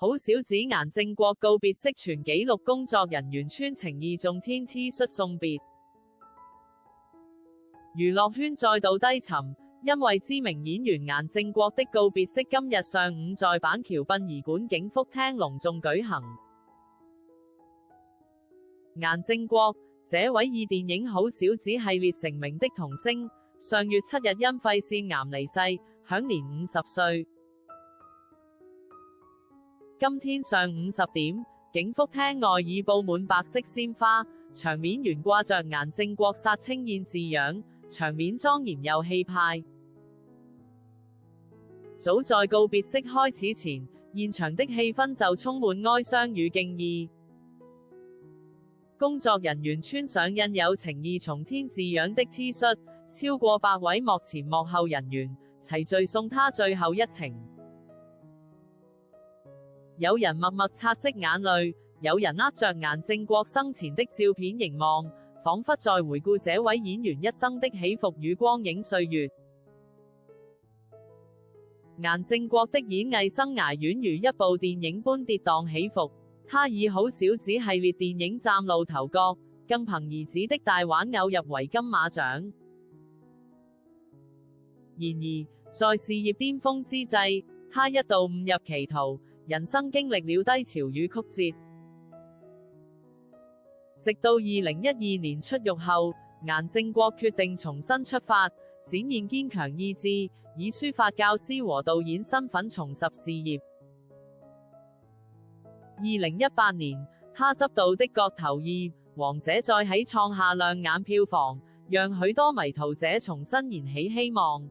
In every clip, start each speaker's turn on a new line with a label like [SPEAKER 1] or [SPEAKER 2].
[SPEAKER 1] 好小子顏正國告別式全紀錄工作人員穿情義重天 T 恤送別。娛樂圈再度低沉，因為知名演員顏正國的告別式今日上午在板橋殯儀館景福廳隆重舉行。顏正國，這位以電影《好小子》系列成名的童星，上月7日因肺腺癌離世，享年50歲。今天上午10點，景福廳外已佈滿白色鮮花，場面懸掛着顏正國殺青宴字樣，場面莊嚴又氣派。早在告別式開始前，現場的氣氛就充滿哀傷與敬意。工作人員穿上印有情義從天字樣的 T 恤，超過100位幕前幕後人員齊聚送他最後一程。有人默默擦拭眼淚，有人握着顏正國生前的照片凝望，仿佛在回顧這位演員一生的起伏與光影歲月。顏正國的演藝生涯宛如一部電影般跌宕起伏，他以好小子系列電影嶄露頭角，更憑兒子的大玩偶入圍金馬獎。然而，在事業巔峰之際，他一度誤入歧途，人生經歷了低潮與曲折。直到2012年出獄後，顏正國決定重新出發，展現堅強意志，以書法教師和導演身份重拾事業。2018年，他執導的《角頭2》王者再喺創下亮眼票房，讓許多迷途者重新燃起希望。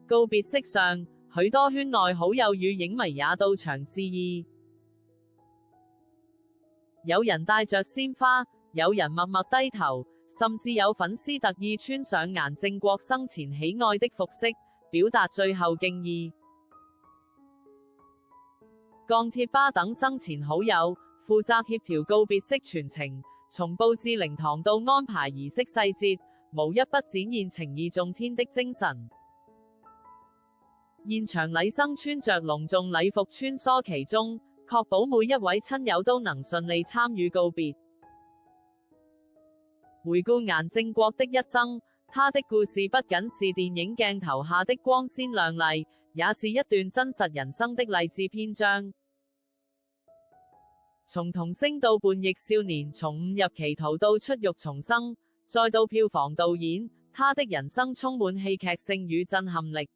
[SPEAKER 1] 告別式上，許多圈內好友與影迷也到場致意。有人帶着鮮花，有人默默低頭，甚至有粉絲特意穿上顏正國生前喜愛的服飾，表達最後敬意。鋼鐵巴等生前好友負責協調告別式全程，從佈置靈堂到安排儀式細節，無一不展現情義重天的精神。現場禮生穿着隆重禮服穿梭其中，確保每一位親友都能順利參與告別。回顧顏正國的一生，他的故事不僅是電影鏡頭下的光鮮亮麗，也是一段真實人生的勵志篇章。從童星到叛逆少年，從誤入歧途到出獄重生，再到票房導演，他的人生充滿戲劇性與震撼力。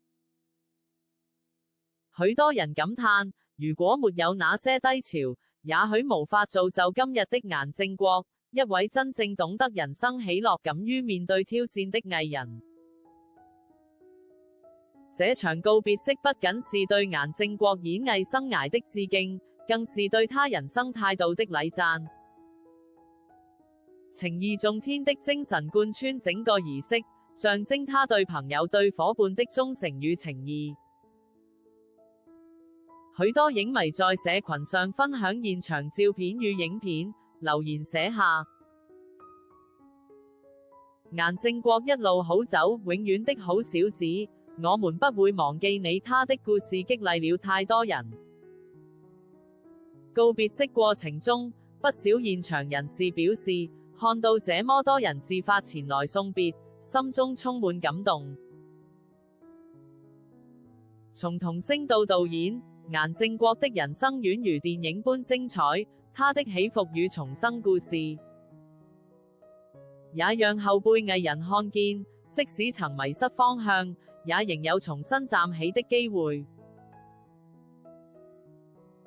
[SPEAKER 1] 許多人感嘆，如果沒有那些低潮，也許無法造就今日的顏正國，一位真正懂得人生喜樂、敢於面對挑戰的藝人。這場告別式不僅是對顏正國演藝生涯的致敬，更是對他人生態度的禮讚。情義重天的精神貫穿整個儀式，象徵他對朋友、對夥伴的忠誠與情義。許多影迷在社群上分享現場照片與影片，留言寫下：顏正國一路好走，永遠的好小子，我們不會忘記你。他的故事激勵了太多人。告別式過程中，不少現場人士表示，看到這麼多人自發前來送別，心中充滿感動。從童星到導演，顏正國的人生宛如電影般精彩，他的起伏與重生故事，也讓後輩藝人看見，即使曾迷失方向，也仍有重新站起的機會。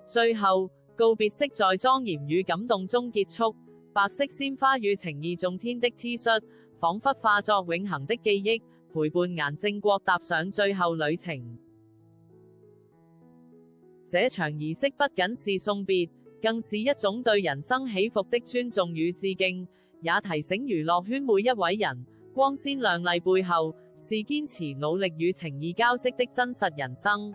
[SPEAKER 1] 最後，告別式在莊嚴與感動中結束，白色鮮花與情義重天的 T 恤，仿佛化作永恆的記憶，陪伴顏正國踏上最後旅程。這場儀式不僅是送別，更是一種對人生起伏的尊重與致敬，也提醒娛樂圈每一位人，光鮮亮麗背後，是堅持努力與情義交織的真實人生。